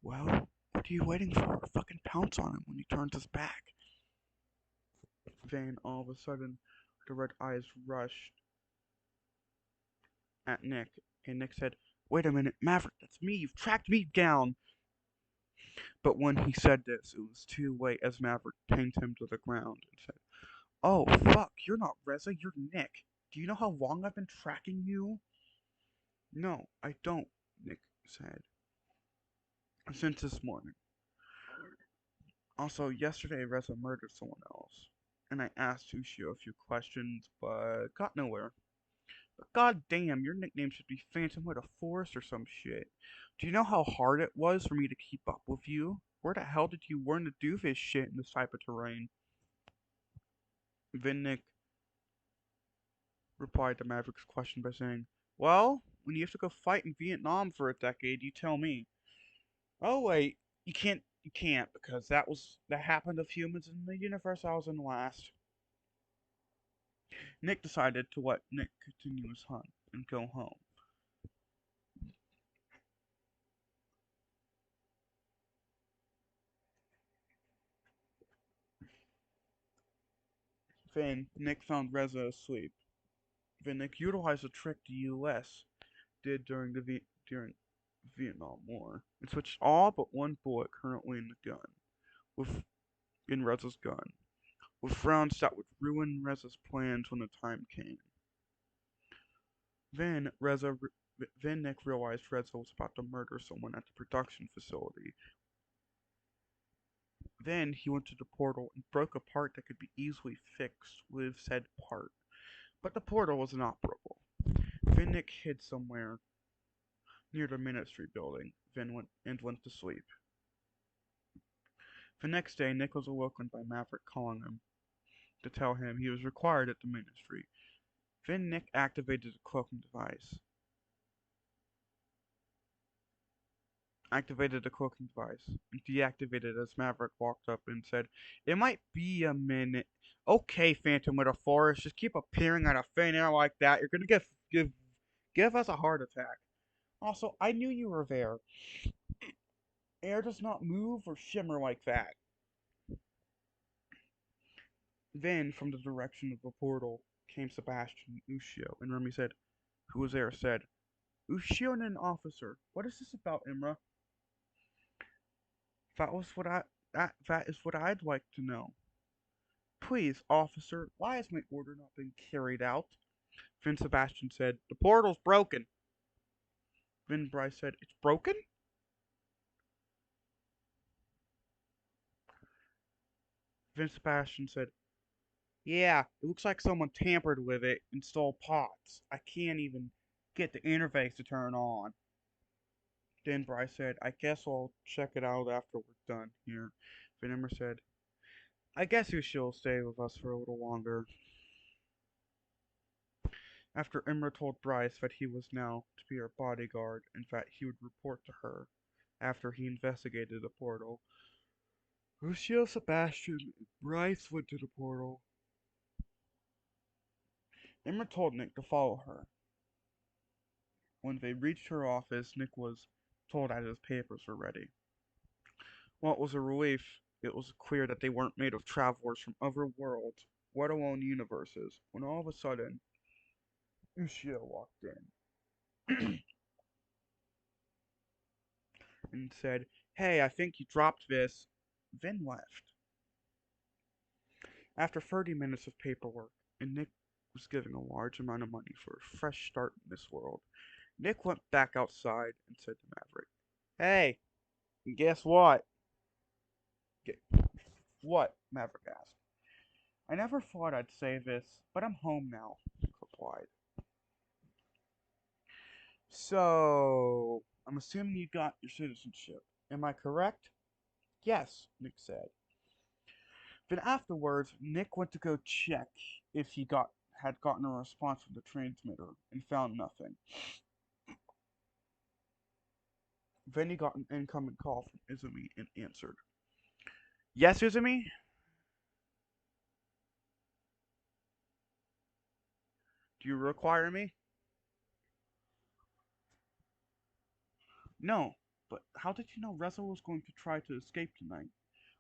Well, what are you waiting for? Fucking pounce on him when he turns his back. Then, all of a sudden, the red eyes rushed at Nick, and Nick said, Wait a minute, Maverick, that's me, you've tracked me down! But when he said this, it was too late as Maverick pinned him to the ground and said, Oh, fuck, you're not Reza, you're Nick. Do you know how long I've been tracking you? No, I don't, Nick said. Since this morning. Also, yesterday Reza murdered someone else, and I asked Ushio a few questions, but got nowhere. But god damn, your nickname should be Phantom with a Forest or some shit. Do you know how hard it was for me to keep up with you? Where the hell did you learn to do this shit in this type of terrain? Vinnick replied to Maverick's question by saying, Well, when you have to go fight in Vietnam for a decade, you tell me. Oh wait, you can't because that happened of humans in the universe I was in last. Nick decided to let Nick continue his hunt and go home. Then Nick found Reza asleep. Then Nick utilized a trick the U.S. did during Vietnam War and switched all but one bullet currently in the gun with in Reza's gun with rounds that would ruin Reza's plans when the time came. Then Then Nick realized Reza was about to murder someone at the production facility. Then he went to the portal and broke a part that could be easily fixed with said part. But the portal was inoperable. Then Nick hid somewhere near the ministry building, went to sleep. The next day, Nick was awoken by Maverick calling him to tell him he was required at the ministry. Then Nick activated the cloaking device, and deactivated as Maverick walked up and said, It might be a minute. Okay, Phantom with a Forest, just keep appearing out of thin air like that. You're gonna give us a heart attack. Also, I knew you were there. Air does not move or shimmer like that. Then, from the direction of the portal, came Sebastian and Ushio, and Remy said, Who was there? Said, Ushio and an officer. What is this about, Imra? That was what I that is what I'd like to know. Please, officer, why has my order not been carried out? Then Sebastian said, The portal's broken. Then Bryce said, It's broken? Then Sebastian said, Yeah, it looks like someone tampered with it and stole parts. I can't even get the interface to turn on. Then Bryce said, I guess I'll check it out after we're done here. Then Emma said, I guess you shall stay with us for a little longer. After Imra told Bryce that he was now to be her bodyguard and that he would report to her after he investigated the portal, Lucio, Sebastian, and Bryce went to the portal. Imra told Nick to follow her. When they reached her office, Nick was told that his papers were ready. While it was a relief, it was clear that they weren't made of travelers from other worlds, let alone universes, when all of a sudden, Lucio walked in and said, "Hey, I think you dropped this," then left. After 30 minutes of paperwork, and Nick was given a large amount of money for a fresh start in this world, Nick went back outside and said to Maverick, "Hey, guess what?" "What?" Maverick asked. "I never thought I'd say this, but I'm home now," Nick replied. "So, I'm assuming you got your citizenship. Am I correct?" "Yes," Nick said. Then afterwards, Nick went to go check if he had gotten a response from the transmitter and found nothing. Then he got an incoming call from Izumi and answered. "Yes, Izumi? Do you require me?" "No, but how did you know Reza was going to try to escape tonight?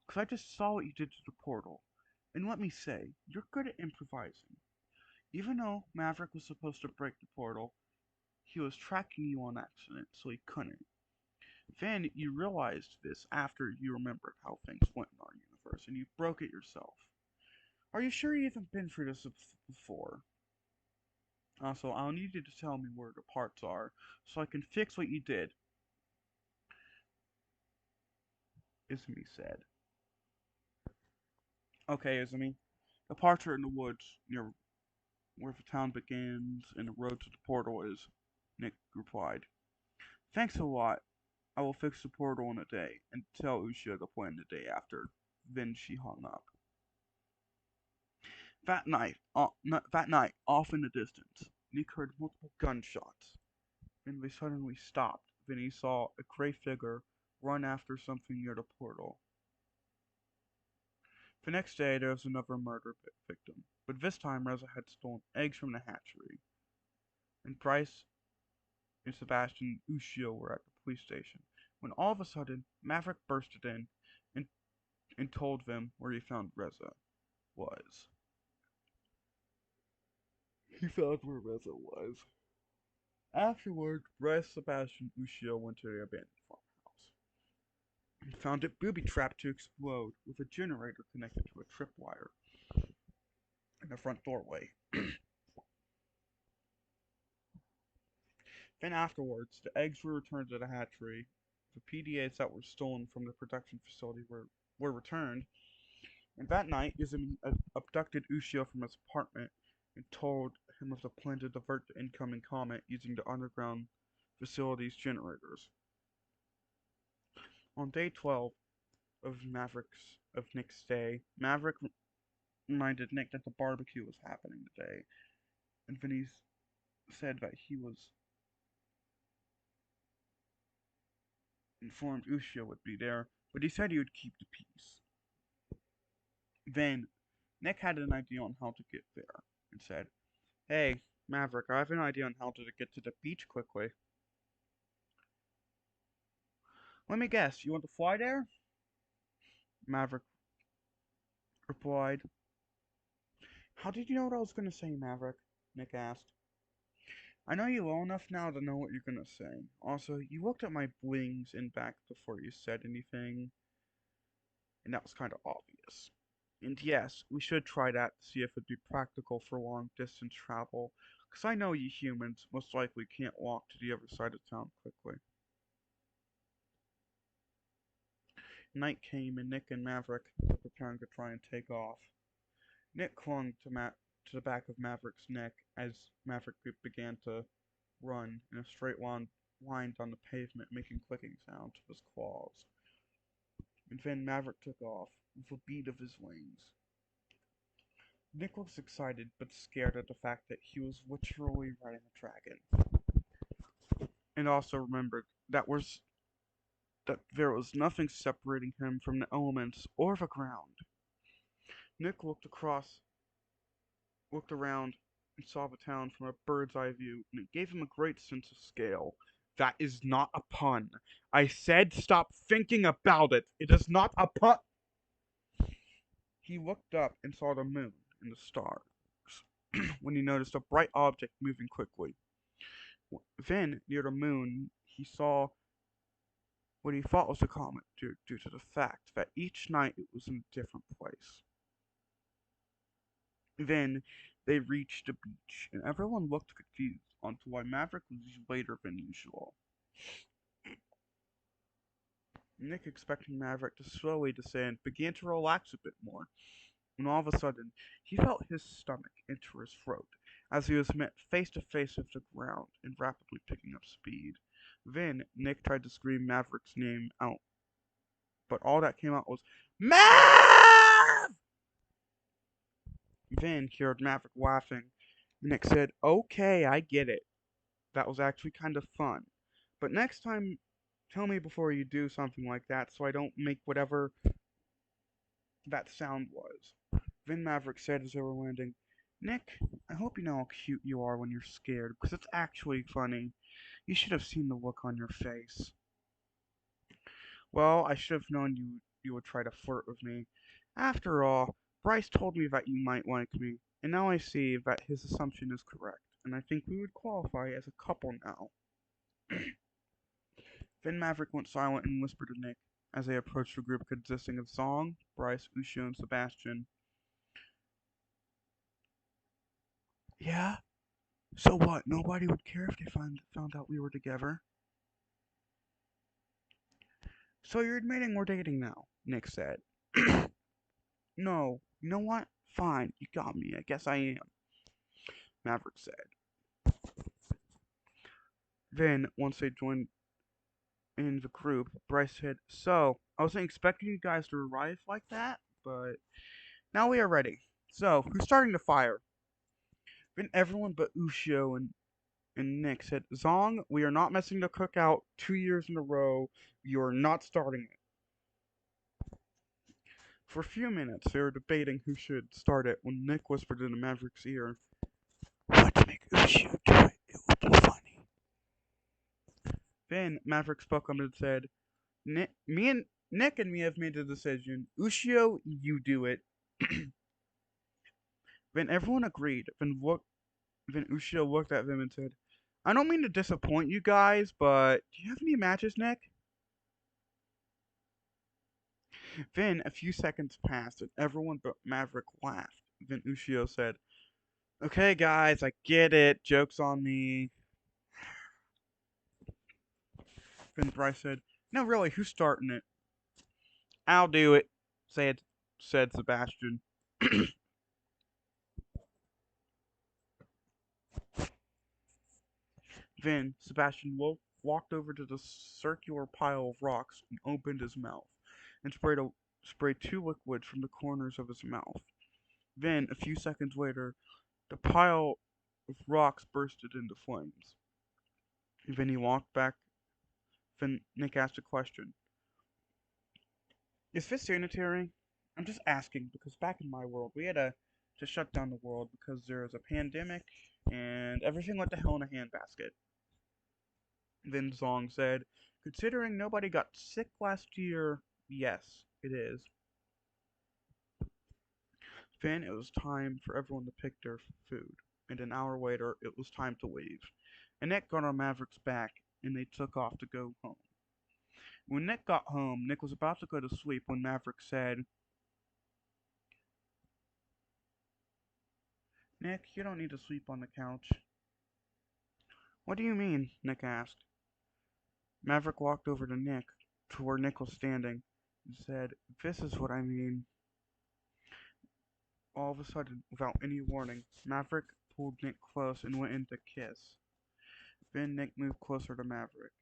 'Cause I just saw what you did to the portal. And let me say, you're good at improvising. Even though Maverick was supposed to break the portal, he was tracking you on accident, so he couldn't. Then you realized this after you remembered how things went in our universe, and you broke it yourself. Are you sure you haven't been through this before? Also, I'll need you to tell me where the parts are, so I can fix what you did," Izumi said. "Okay, Izumi. The parts are in the woods, near where the town begins and the road to the portal is," Nick replied. "Thanks a lot. I will fix the portal in a day, and tell Ushia the plan the day after." Then she hung up. That night, off in the distance, Nick heard multiple gunshots. Then they suddenly stopped. Then he saw a gray figure run after something near the portal. The next day, there was another murder victim, but this time Reza had stolen eggs from the hatchery, and Bryce and Sebastian and Ushio were at the police station, when all of a sudden, Maverick bursted in and, and told them where he found Reza was. He found where Reza was. Afterward, Bryce, Sebastian, and Ushio went to the abandoned farmhouse and found it booby-trapped to explode with a generator connected to a tripwire in the front doorway. Then afterwards, the eggs were returned to the hatchery, the PDAs that were stolen from the production facility were returned, and that night Izumi abducted Ushio from his apartment and told him of the plan to divert the incoming comet using the underground facility's generators. On day 12 of Nick's stay, Maverick reminded Nick that the barbecue was happening today, and then he said that he was informed Ushio would be there, but he said he would keep the peace. Then Nick had an idea on how to get there and said, "Hey, Maverick, I have an idea on how to get to the beach quickly." "Let me guess, you want to fly there?" Maverick replied. "How did you know what I was going to say, Maverick?" Nick asked. "I know you well enough now to know what you're going to say. Also, you looked at my blings and back before you said anything, and that was kind of obvious. And yes, we should try that to see if it'd be practical for long distance travel, because I know you humans most likely can't walk to the other side of town quickly." Night came and Nick and Maverick were preparing to try and take off. Nick clung to the back of Maverick's neck as Maverick began to run in a straight line down the pavement, making clicking sounds with his claws. And then Maverick took off, with a beat of his wings. Nick was excited but scared at the fact that he was literally riding a dragon, and also remembered that there was nothing separating him from the elements or the ground. Nick looked around, and saw the town from a bird's eye view, and it gave him a great sense of scale. That is not a pun. I said stop thinking about it. It is not a pun. He looked up and saw the moon and the stars when he noticed a bright object moving quickly. Then, near the moon, he saw what he thought was a comet due to the fact that each night it was in a different place. Then they reached the beach, and everyone looked confused onto why Maverick was later than usual. Nick, expecting Maverick to slowly descend, began to relax a bit more, when all of a sudden he felt his stomach enter his throat as he was met face to face with the ground and rapidly picking up speed. Then Nick tried to scream Maverick's name out, but all that came out was Mav! Then he heard Maverick laughing. Nick said, "Okay, I get it. That was actually kind of fun. But next time, tell me before you do something like that so I don't make whatever that sound was." Then Maverick said as they were landing, "Nick, I hope you know how cute you are when you're scared, because it's actually funny. You should have seen the look on your face." "Well, I should have known you would try to flirt with me. After all, Bryce told me that you might like me, and now I see that his assumption is correct, and I think we would qualify as a couple now." Then Maverick went silent and whispered to Nick as they approached a group consisting of Zong, Bryce, Ushio, and Sebastian. "Yeah? So what? Nobody would care if they found out we were together?" "So you're admitting we're dating now," Nick said. "No. You know what? Fine. You got me. I guess I am," Maverick said. Then, once they joined in the group, Bryce said, "So, I wasn't expecting you guys to arrive like that, but now we are ready. So, who's starting the fire?" Then everyone but Ushio and Nick said, "Zong, we are not messing the cookout 2 years in a row. You are not starting it." For a few minutes, they were debating who should start it when Nick whispered into Maverick's ear, "Let's make Ushio do it. It will be funny." Then Maverick spoke up and said, Nick and me have made the decision. Ushio, you do it." Then everyone agreed. Then Ushio looked at them and said, "I don't mean to disappoint you guys, but do you have any matches, Nick?" Then a few seconds passed and everyone but Maverick laughed. Then Ushio said, "Okay, guys, I get it. Joke's on me." Then Bryce said, "No, really, who's starting it?" "I'll do it," said Sebastian. Then Sebastian walked over to the circular pile of rocks and opened his mouth and sprayed two liquids from the corners of his mouth. Then, a few seconds later, the pile of rocks bursted into flames. Then he walked back. Then Nick asked a question. "Is this sanitary?" "I'm just asking because back in my world, we had to shut down the world because there was a pandemic and everything went to hell in a handbasket." Then Zong said, "Considering nobody got sick last year, yes, it is." Then it was time for everyone to pick their food, and an hour later it was time to leave. And Nick got on Maverick's back, and they took off to go home. When Nick got home, Nick was about to go to sleep when Maverick said, "Nick, you don't need to sleep on the couch." "What do you mean?" Nick asked. Maverick walked over to Nick, to where Nick was standing, and said, "This is what I mean." All of a sudden, without any warning, Maverick pulled Nick close and went in to kiss. Then Nick moved closer to Maverick,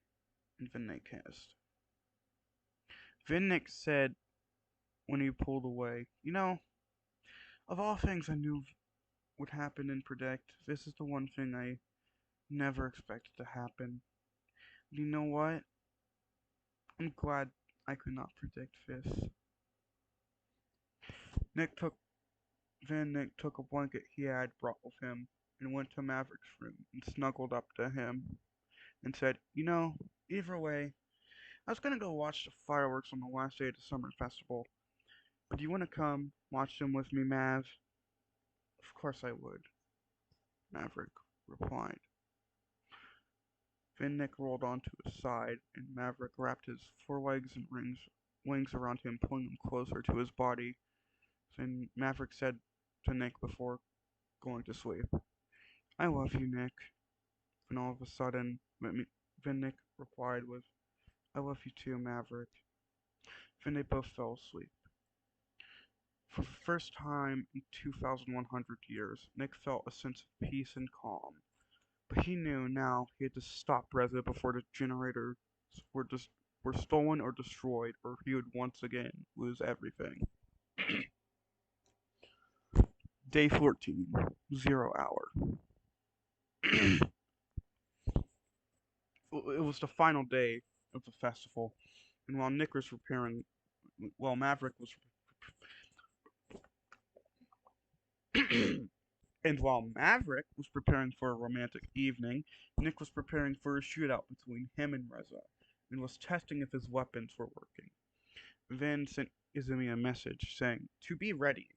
and then they kissed. Then Nick said when he pulled away. Of all things I knew would happen and predict, this is the one thing I never expected to happen. You know what? I'm glad I could not predict this. Nick took Then Nick took a blanket he had brought with him and went to Maverick's room and snuggled up to him and said, either way, I was gonna go watch the fireworks on the last day of the summer festival, but do you wanna come watch them with me, Mav? Of course I would, Maverick replied. Then Nick rolled onto his side, and Maverick wrapped his forelegs and wings around him, pulling him closer to his body. Then Maverick said to Nick before going to sleep, I love you, Nick. And all of a sudden, then Nick replied with, I love you too, Maverick. Then they both fell asleep. For the first time in 2,100 years, Nick felt a sense of peace and calm. But he knew now he had to stop Reza before the generators were stolen or destroyed, or he would once again lose everything. Day 14, 0 hour. It was the final day of the festival, and while Maverick was and while Maverick was preparing for a romantic evening, Nick was preparing for a shootout between him and Reza, and was testing if his weapons were working. Van sent Izumi a message saying, to be ready.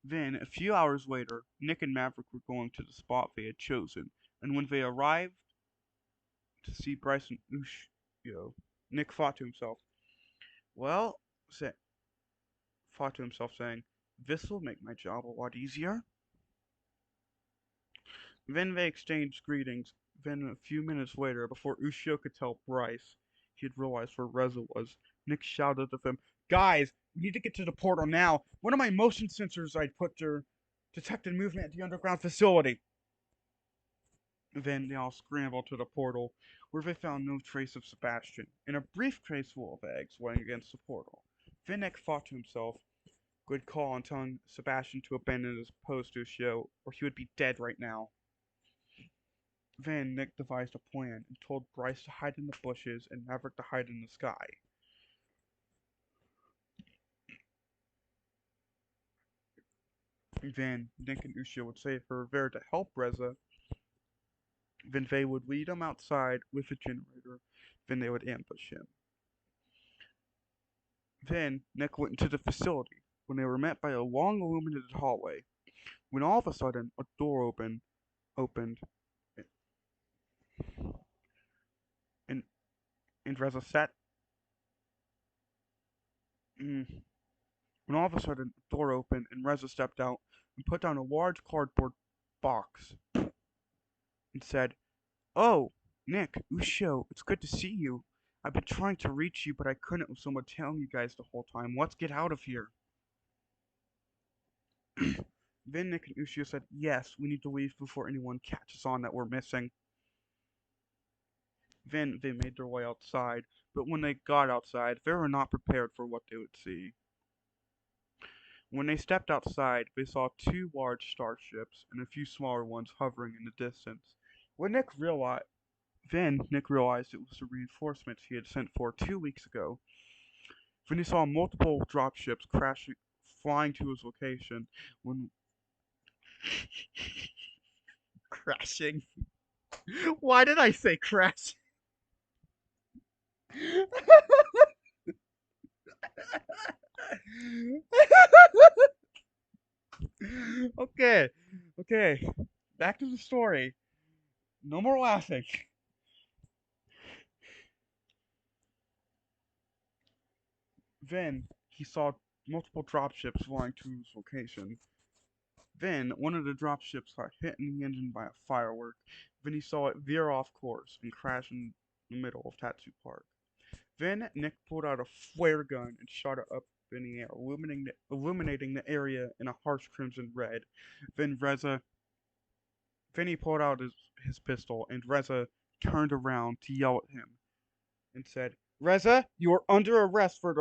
Then, a few hours later, Nick and Maverick were going to the spot they had chosen, and when they arrived to see Bryce and Ushio, Nick thought to himself, well, say, thought to himself saying, this will make my job a lot easier. Then they exchanged greetings. Then a few minutes later, before Ushio could tell Bryce he had realized where Reza was, Nick shouted at them, guys, we need to get to the portal now. One of my motion sensors I put there detected movement at the underground facility. Then they all scrambled to the portal, where they found no trace of Sebastian, and a briefcase full of eggs lying against the portal. Then Nick thought to himself, good call on telling Sebastian to abandon his post to Ushio, or he would be dead right now. Then Nick devised a plan and told Bryce to hide in the bushes and Maverick to hide in the sky. Then Nick and Ushio would say for Rivera to help Reza. Then they would lead him outside with a generator. Then they would ambush him. Then Nick went into the facility when they were met by a long illuminated hallway. When all of a sudden a door opened and Reza sat. Mm, when all of a sudden a door opened and Reza stepped out and put down a large cardboard box and said, "Oh, Nick, Ushio, it's good to see you. I've been trying to reach you, but I couldn't with someone telling you guys the whole time. Let's get out of here." Then Nick and Ushio said, "Yes, we need to leave before anyone catches on that we're missing." Then they made their way outside, but when they got outside, they were not prepared for what they would see. When they stepped outside, they saw two large starships and a few smaller ones hovering in the distance. When Nick realized Nick realized it was the reinforcements he had sent for 2 weeks ago. Then he saw multiple dropships flying to his location. When crashing. Why did I say crash? Okay, okay. Back to the story. No more laughing. Then he saw multiple dropships flying to his location. Then one of the dropships got hit in the engine by a firework. Then he saw it veer off course and crash in the middle of Tattoo Park. Then Nick pulled out a flare gun and shot it up in the air, illuminating the area in a harsh crimson red. Then then he pulled out his pistol, and Reza turned around to yell at him and said, Reza, you are under arrest for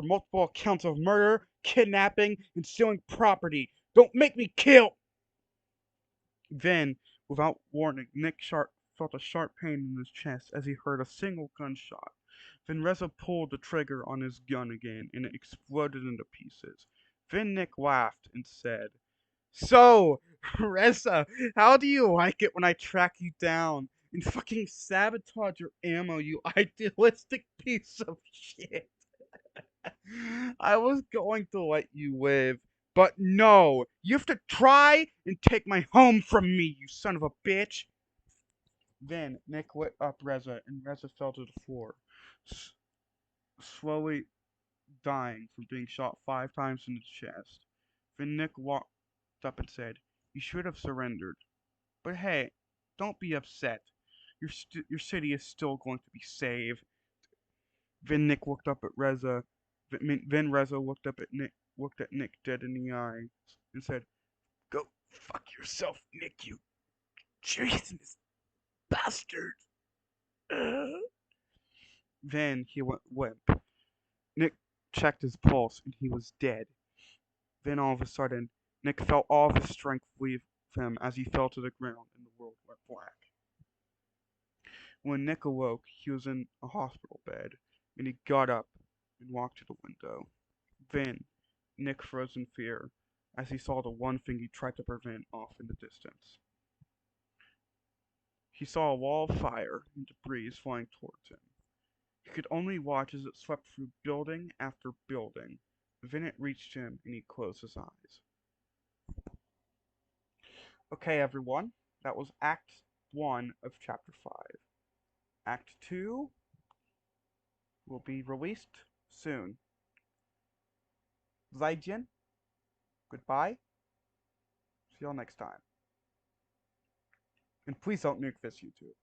multiple counts of murder, kidnapping, and stealing property. Don't make me kill! Then, without warning, Nick Sharp felt a sharp pain in his chest as he heard a single gunshot. Then Reza pulled the trigger on his gun again, and it exploded into pieces. Then Nick laughed and said, "So, Reza, how do you like it when I track you down and fucking sabotage your ammo, you idealistic piece of shit? I was going to let you live, but no, you have to try and take my home from me, you son of a bitch." Then Nick lit up Reza, and Reza fell to the floor, s- slowly dying from being shot 5 times in the chest. Then Nick walked up and said, "You should have surrendered. But hey, don't be upset. Your city is still going to be saved." Then Nick looked up at Reza. Then Reza looked at Nick dead in the eye, and said, "Go fuck yourself, Nick, you treasonous bastard." Then he went limp. Nick checked his pulse, and he was dead. Then all of a sudden, Nick felt all of his strength leave him as he fell to the ground, and the world went black. When Nick awoke, he was in a hospital bed, and he got up and walked to the window. Then Nick froze in fear as he saw the one thing he tried to prevent off in the distance. He saw a wall of fire and debris flying towards him. He could only watch as it swept through building after building. Then it reached him and he closed his eyes. Okay, everyone, that was Act 1 of Chapter 5. Act 2 will be released soon. Zaijian, goodbye. See y'all next time. And please don't nuke this YouTube.